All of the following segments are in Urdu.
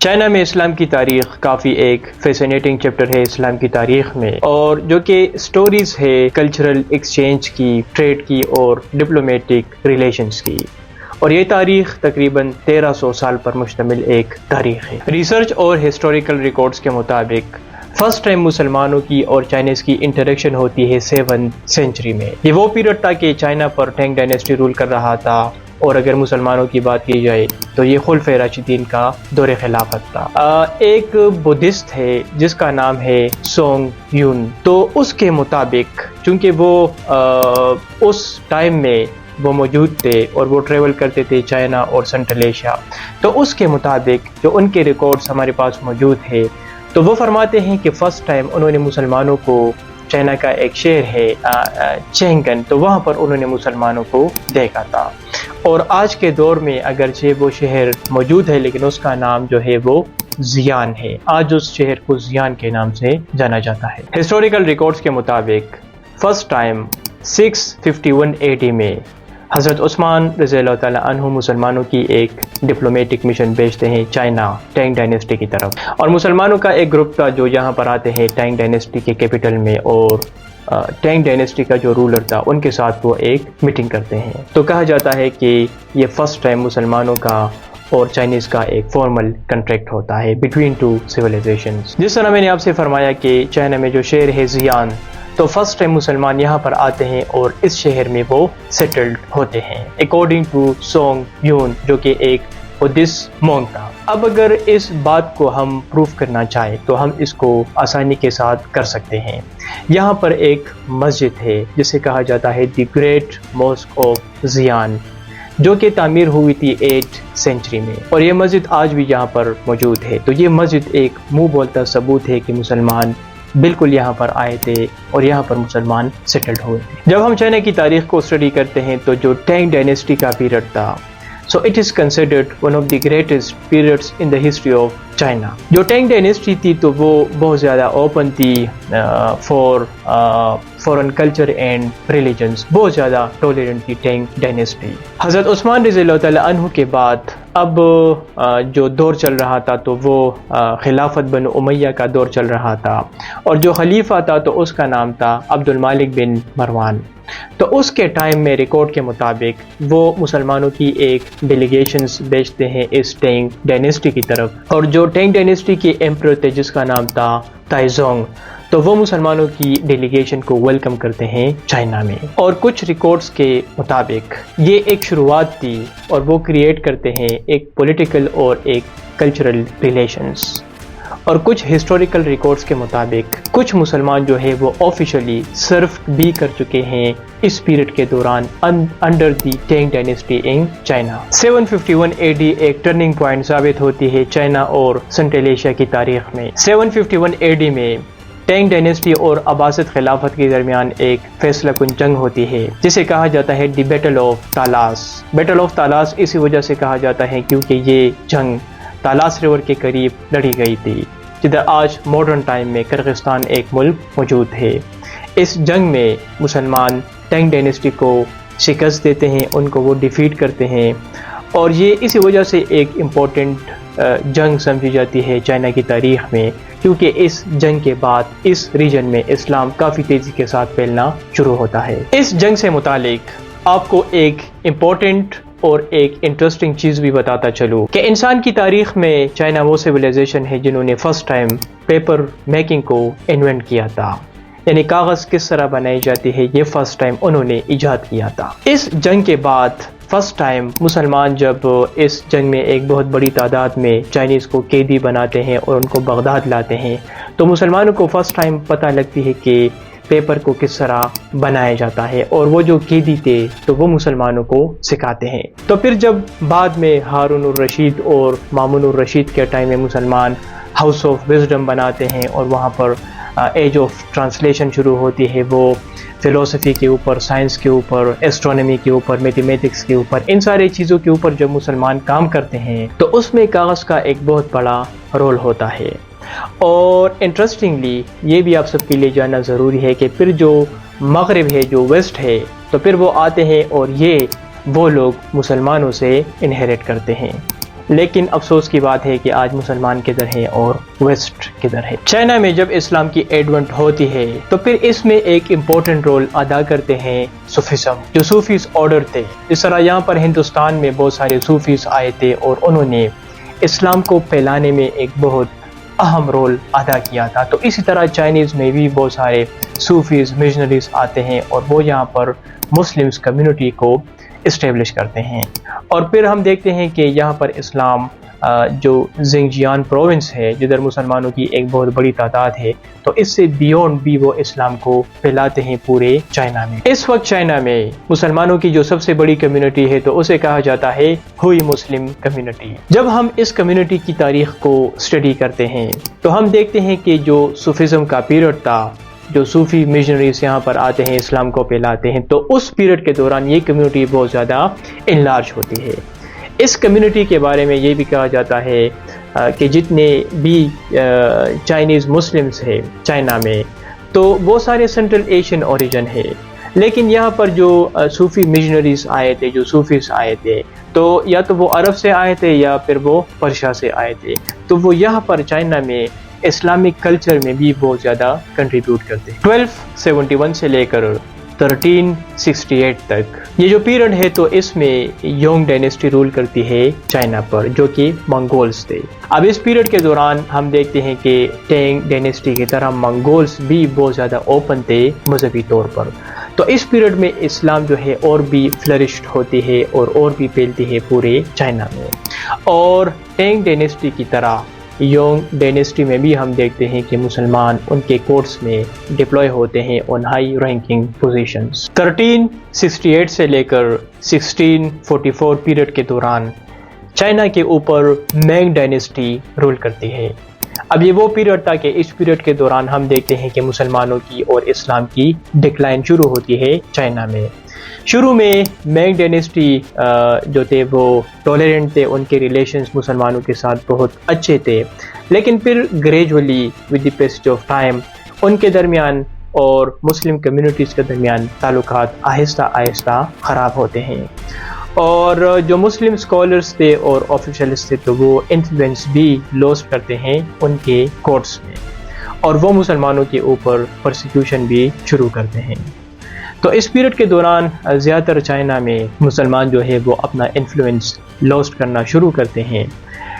چائنا میں اسلام کی تاریخ کافی ایک فیسینیٹنگ چیپٹر ہے اسلام کی تاریخ میں، اور جو کہ سٹوریز ہے کلچرل ایکسچینج کی، ٹریڈ کی اور ڈپلومیٹک ریلیشنز کی، اور یہ تاریخ تقریباً 1300 سال پر مشتمل ایک تاریخ ہے۔ ریسرچ اور ہسٹوریکل ریکارڈز کے مطابق فرسٹ ٹائم مسلمانوں کی اور چائنیز کی انٹریکشن ہوتی ہے 7 سینچری میں۔ یہ وہ پیریڈ تھا کہ چائنا پر ٹینگ ڈائنیسٹی رول کر رہا تھا، اور اگر مسلمانوں کی بات کی جائے تو یہ خلفائے راشدین کا دور خلافت تھا۔ ایک بدھسٹ ہے جس کا نام ہے سونگ یون، تو اس کے مطابق چونکہ وہ اس ٹائم میں وہ موجود تھے اور وہ ٹریول کرتے تھے چائنا اور سنٹرل ایشیا، تو اس کے مطابق جو ان کے ریکارڈز ہمارے پاس موجود ہے تو وہ فرماتے ہیں کہ فرسٹ ٹائم انہوں نے مسلمانوں کو، چائنا کا ایک شہر ہے چینگن، تو وہاں پر انہوں نے مسلمانوں کو دیکھا تھا، اور آج کے دور میں اگرچہ وہ شہر موجود ہے لیکن اس کا نام جو ہے وہ زیان ہے، آج اس شہر کو زیان کے نام سے جانا جاتا ہے۔ ہسٹوریکل ریکارڈز کے مطابق فرسٹ ٹائم 651 AD میں حضرت عثمان رضی اللہ تعالیٰ عنہ مسلمانوں کی ایک ڈپلومیٹک مشن بھیجتے ہیں چائنا ٹینگ ڈائنیسٹی کی طرف، اور مسلمانوں کا ایک گروپ تھا جو یہاں پر آتے ہیں ٹینگ ڈائنیسٹی کے کیپٹل میں، اور ٹینگ ڈائنیسٹی کا جو رولر تھا ان کے ساتھ وہ ایک میٹنگ کرتے ہیں۔ تو کہا جاتا ہے کہ یہ فرسٹ ٹائم مسلمانوں کا اور چائنیز کا ایک فارمل کنٹریکٹ ہوتا ہے بٹوین ٹو سیویلائزیشنز۔ جس طرح میں نے آپ سے فرمایا کہ چائنا میں جو شہر ہے زیان، تو فرسٹ ٹائم مسلمان یہاں پر آتے ہیں اور اس شہر میں وہ سیٹلڈ ہوتے ہیں اکارڈنگ ٹو سونگ یون، جو کہ ایک بدھسٹ مونک تھا۔ اب اگر اس بات کو ہم پروف کرنا چاہیں تو ہم اس کو آسانی کے ساتھ کر سکتے ہیں۔ یہاں پر ایک مسجد ہے جسے کہا جاتا ہے the great mosque of Ziyan, جو کہ تعمیر ہوئی تھی 8 سینچری میں، اور یہ مسجد آج بھی یہاں پر موجود ہے۔ تو یہ مسجد ایک منہ بولتا ثبوت ہے کہ مسلمان بالکل یہاں پر آئے تھے اور یہاں پر مسلمان سیٹلڈ ہوئے تھے۔ جب ہم چائنا کی تاریخ کو اسٹڈی کرتے ہیں تو جو ٹینگ ڈائنیسٹی کا پیریڈ تھا، so it is considered one of the greatest periods in the history of China۔ جو ٹینگ ڈائنیسٹی تھی تو وہ بہت زیادہ اوپن تھی for foreign culture and religions, بہت زیادہ ٹالرنٹ تھی ٹینگ ڈائنیسٹی۔ حضرت عثمان رضی اللہ تعالیٰ عنہ کے بعد اب جو دور چل رہا تھا تو وہ خلافت بنو امیہ کا دور چل رہا تھا، اور جو خلیفہ تھا تو اس کا نام تھا عبد المالک بن مروان۔ تو اس کے ٹائم میں ریکارڈ کے مطابق وہ مسلمانوں کی ایک ڈیلیگیشنز بھیجتے ہیں اس ٹینگ ڈائنیسٹی کی طرف، اور جو ٹینگ ڈائنیسٹی کے ایمپرر تھے جس کا نام تھا تائزونگ، تو وہ مسلمانوں کی ڈیلیگیشن کو ویلکم کرتے ہیں چائنا میں، اور کچھ ریکارڈز کے مطابق یہ ایک شروعات تھی، اور وہ کریٹ کرتے ہیں ایک پولیٹیکل اور ایک کلچرل ریلیشنز۔ اور کچھ ہسٹوریکل ریکارڈز کے مطابق کچھ مسلمان جو ہے وہ آفیشلی سرف بھی کر چکے ہیں اس پیریڈ کے دوران under the Tang dynasty in China. 751 AD ایک ٹرننگ پوائنٹ ثابت ہوتی ہے چائنا اور سنٹرل ایشیا کی تاریخ میں۔ 751 AD میں ٹینگ ڈائنیسٹی اور عباسد خلافت کے درمیان ایک فیصلہ کن جنگ ہوتی ہے جسے کہا جاتا ہے دی بیٹل آف تالاس۔ بیٹل آف تالاس اسی وجہ سے کہا جاتا ہے کیونکہ یہ جنگ تالاس ریور کے قریب لڑی گئی تھی، جدھر آج ماڈرن ٹائم میں کرغستان ایک ملک موجود ہے۔ اس جنگ میں مسلمان ٹینگ ڈائنیسٹی کو شکست دیتے ہیں، ان کو وہ ڈیفیٹ کرتے ہیں، اور یہ اسی وجہ سے ایک امپورٹنٹ جنگ سمجھی جاتی ہے چائنا کی تاریخ میں، کیونکہ اس جنگ کے بعد اس ریجن میں اسلام کافی تیزی کے ساتھ پھیلنا شروع ہوتا ہے۔ اس جنگ سے متعلق آپ کو ایک امپورٹنٹ اور ایک انٹرسٹنگ چیز بھی بتاتا چلوں کہ انسان کی تاریخ میں چائنا وہ سیویلائزیشن ہے جنہوں نے فرسٹ ٹائم پیپر میکنگ کو انوینٹ کیا تھا، یعنی کاغذ کس طرح بنائی جاتی ہے یہ فرسٹ ٹائم انہوں نے ایجاد کیا تھا۔ اس جنگ کے بعد فرسٹ ٹائم مسلمان جب اس جنگ میں ایک بہت بڑی تعداد میں چائنیز کو قیدی بناتے ہیں اور ان کو بغداد لاتے ہیں، تو مسلمانوں کو فرسٹ ٹائم پتہ لگتی ہے کہ پیپر کو کس طرح بنایا جاتا ہے، اور وہ جو قیدی تھے تو وہ مسلمانوں کو سکھاتے ہیں۔ تو پھر جب بعد میں ہارون الرشید اور مامون الرشید کے ٹائم میں مسلمان ہاؤس آف وزڈم بناتے ہیں، اور وہاں پر ایج آف ٹرانسلیشن شروع ہوتی ہے، وہ فلسفی کے اوپر، سائنس کے اوپر، ایسٹرونومی کے اوپر، میتھمیٹکس کے اوپر، ان سارے چیزوں کے اوپر جب مسلمان کام کرتے ہیں تو اس میں کاغذ کا ایک بہت بڑا رول ہوتا ہے۔ اور انٹرسٹنگلی یہ بھی آپ سب کے لیے جاننا ضروری ہے کہ پھر جو مغرب ہے، جو ویسٹ ہے، تو پھر وہ آتے ہیں اور یہ وہ لوگ مسلمانوں سے انہیریٹ کرتے ہیں، لیکن افسوس کی بات ہے کہ آج مسلمان کدھر ہیں اور ویسٹ کدھر ہے۔ چائنا میں جب اسلام کی ایڈونٹ ہوتی ہے تو پھر اس میں ایک امپورٹنٹ رول ادا کرتے ہیں صوفیزم، جو صوفیز آرڈر تھے۔ اس طرح یہاں پر ہندوستان میں بہت سارے صوفیز آئے تھے اور انہوں نے اسلام کو پھیلانے میں ایک بہت اہم رول ادا کیا تھا۔ تو اسی طرح چائنیز میں بھی بہت سارے صوفیز مشنریز آتے ہیں اور وہ یہاں پر مسلمز کمیونٹی کو اسٹیبلش کرتے ہیں، اور پھر ہم دیکھتے ہیں کہ یہاں پر اسلام جو زنجیان پروونس ہے جدھر مسلمانوں کی ایک بہت بڑی تعداد ہے، تو اس سے بیونڈ بھی وہ اسلام کو پھیلاتے ہیں پورے چائنا میں۔ اس وقت چائنا میں مسلمانوں کی جو سب سے بڑی کمیونٹی ہے تو اسے کہا جاتا ہے ہوئی مسلم کمیونٹی۔ جب ہم اس کمیونٹی کی تاریخ کو اسٹڈی کرتے ہیں تو ہم دیکھتے ہیں کہ جو صوفیزم کا پیریڈ تھا، جو صوفی مشنریز یہاں پر آتے ہیں اسلام کو پھیلاتے ہیں، تو اس پیریڈ کے دوران یہ کمیونٹی بہت زیادہ انلارج ہوتی ہے۔ اس کمیونٹی کے بارے میں یہ بھی کہا جاتا ہے کہ جتنے بھی چائنیز مسلمز ہیں چائنا میں، تو وہ سارے سینٹرل ایشین اوریجن ہے، لیکن یہاں پر جو صوفی مشنریز آئے تھے، جو صوفیز آئے تھے، تو یا تو وہ عرب سے آئے تھے یا پھر وہ پرشیا سے آئے تھے، تو وہ یہاں پر چائنا میں اسلامک کلچر میں بھی بہت زیادہ کنٹریبیوٹ کرتے ہیں۔ 1271 سے لے کر 1368 تک یہ جو پیریڈ ہے تو اس میں یونگ ڈائنیسٹی رول کرتی ہے چائنا پر، جو کہ منگولز تھے۔ اب اس پیریڈ کے دوران ہم دیکھتے ہیں کہ ٹینگ ڈائنیسٹی کی طرح منگولز بھی بہت زیادہ اوپن تھے مذہبی طور پر، تو اس پیریڈ میں اسلام جو ہے اور بھی فلرشڈ ہوتی ہے اور بھی پھیلتی ہے پورے چائنا میں۔ اور ٹینگ ڈائنیسٹی کی طرح یونگ ڈائنیسٹی میں بھی ہم دیکھتے ہیں کہ مسلمان ان کے کورٹس میں ڈپلوائے ہوتے ہیں آن ہائی رینکنگ پوزیشنز۔ 1368 سے لے کر 1644 پیریڈ کے دوران چائنا کے اوپر مینگ ڈائنیسٹی رول کرتی ہے۔ اب یہ وہ پیریڈ تھا کہ اس پیریڈ کے دوران ہم دیکھتے ہیں کہ مسلمانوں کی اور اسلام کی ڈکلائن شروع ہوتی ہے چائنا میں۔ شروع میں مینگ ڈائنیسٹی جو تھے وہ ٹالرنٹ تھے، ان کے ریلیشنز مسلمانوں کے ساتھ بہت اچھے تھے، لیکن پھر gradually with the passage of time ان کے درمیان اور مسلم کمیونٹیز کے درمیان تعلقات آہستہ آہستہ خراب ہوتے ہیں، اور جو مسلم اسکالرس تھے اور آفیشلس تھے تو وہ انفلوئنس بھی لوس کرتے ہیں ان کے کورٹس میں، اور وہ مسلمانوں کے اوپر پرسیکیوشن بھی شروع کرتے ہیں۔ تو اس پیریڈ کے دوران زیادہ تر چائنا میں مسلمان جو ہے وہ اپنا انفلوئنس لوسٹ کرنا شروع کرتے ہیں،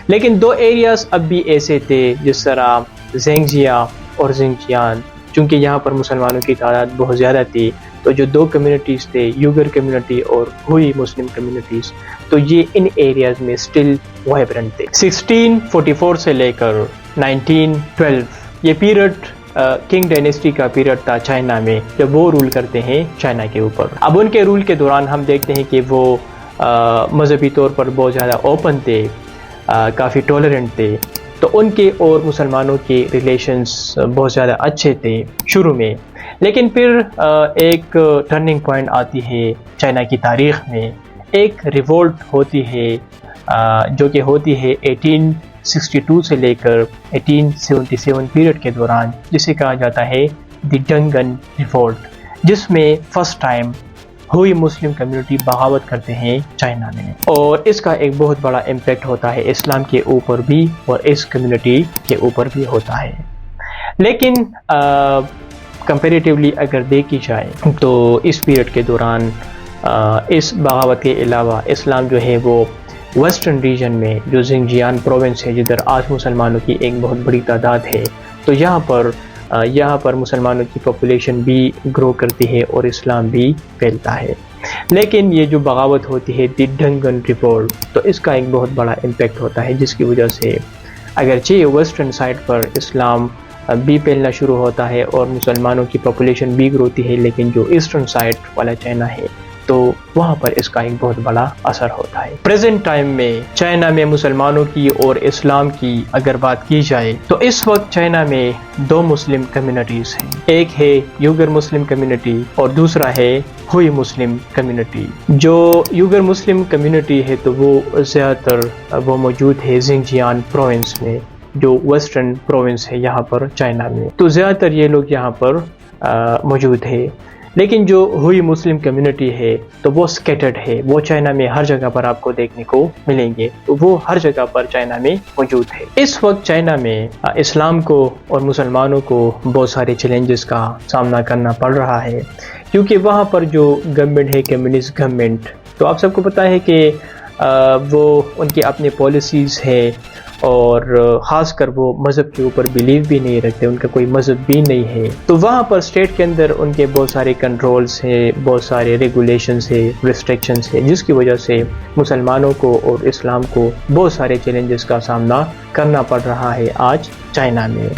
لیکن دو ایریاز اب بھی ایسے تھے جس طرح زینگجیا اور زنجیان، چونکہ یہاں پر مسلمانوں کی تعداد بہت زیادہ تھی، تو جو دو کمیونٹیز تھے، یوگر کمیونٹی اور ہوئی مسلم کمیونٹیز، تو یہ ان ایریاز میں سٹل وائبرنٹ تھے۔ 1644 سے لے کر 1912 یہ پیریڈ کنگ ڈائنیسٹی کا پیریڈ تھا چائنا میں، جب وہ رول کرتے ہیں چائنا کے اوپر۔ اب ان کے رول کے دوران ہم دیکھتے ہیں کہ وہ مذہبی طور پر بہت زیادہ اوپن تھے، کافی ٹالرنٹ تھے، تو ان کے اور مسلمانوں کے ریلیشنز بہت زیادہ اچھے تھے شروع میں، لیکن پھر ایک ٹرننگ پوائنٹ آتی ہے چائنا کی تاریخ میں، ایک ریولٹ ہوتی ہے جو کہ ہوتی ہے 1862 سے لے کر 1877 پیریڈ کے دوران، جسے کہا جاتا ہے دی ڈنگن ریولٹ، جس میں فرسٹ ٹائم ہوئی مسلم کمیونٹی بغاوت کرتے ہیں چائنا میں، اور اس کا ایک بہت بڑا امپیکٹ ہوتا ہے اسلام کے اوپر بھی اور اس کمیونٹی کے اوپر بھی ہوتا ہے۔ لیکن کمپیریٹیولی اگر دیکھی جائے تو اس پیریڈ کے دوران اس بغاوت کے علاوہ اسلام جو ہے وہ ویسٹرن ریجن میں، جو زنجیان پروونس ہے جدھر آج مسلمانوں کی ایک بہت بڑی تعداد ہے، تو یہاں پر مسلمانوں کی پاپولیشن بھی گرو کرتی ہے اور اسلام بھی پھیلتا ہے۔ لیکن یہ جو بغاوت ہوتی ہے دی ڈنگن ریولٹ، تو اس کا ایک بہت بڑا امپیکٹ ہوتا ہے، جس کی وجہ سے اگرچہ ویسٹرن سائڈ پر اسلام بھی پھیلنا شروع ہوتا ہے اور مسلمانوں کی پاپولیشن بھی گرو ہوتی ہے، لیکن جو ایسٹرن سائڈ والا چائنا ہے تو وہاں پر اس کا ایک بہت بڑا اثر ہوتا ہے۔ پریزنٹ ٹائم میں چائنا میں مسلمانوں کی اور اسلام کی اگر بات کی جائے تو اس وقت چائنا میں دو مسلم کمیونٹیز ہیں، ایک ہے یوگر مسلم کمیونٹی اور دوسرا ہے ہوئی مسلم کمیونٹی۔ جو یوگر مسلم کمیونٹی ہے تو وہ زیادہ تر وہ موجود ہے زنجیان پروونس میں، جو ویسٹرن پروونس ہے یہاں پر چائنا میں، تو زیادہ تر یہ لوگ یہاں پر موجود ہے۔ لیکن جو ہوئی مسلم کمیونٹی ہے تو وہ سکیٹرڈ ہے، وہ چائنا میں ہر جگہ پر آپ کو دیکھنے کو ملیں گے، وہ ہر جگہ پر چائنا میں موجود ہے۔ اس وقت چائنا میں اسلام کو اور مسلمانوں کو بہت سارے چیلنجز کا سامنا کرنا پڑ رہا ہے، کیونکہ وہاں پر جو گورنمنٹ ہے کمیونسٹ گورنمنٹ، تو آپ سب کو پتہ ہے کہ وہ ان کی اپنی پالیسیز ہے، اور خاص کر وہ مذہب کے اوپر بلیو بھی نہیں رکھتے، ان کا کوئی مذہب بھی نہیں ہے۔ تو وہاں پر اسٹیٹ کے اندر ان کے بہت سارے کنٹرولز ہیں، بہت سارے ریگولیشنز ہیں، ریسٹرکشنز ہیں، جس کی وجہ سے مسلمانوں کو اور اسلام کو بہت سارے چیلنجز کا سامنا کرنا پڑ رہا ہے آج چائنا میں۔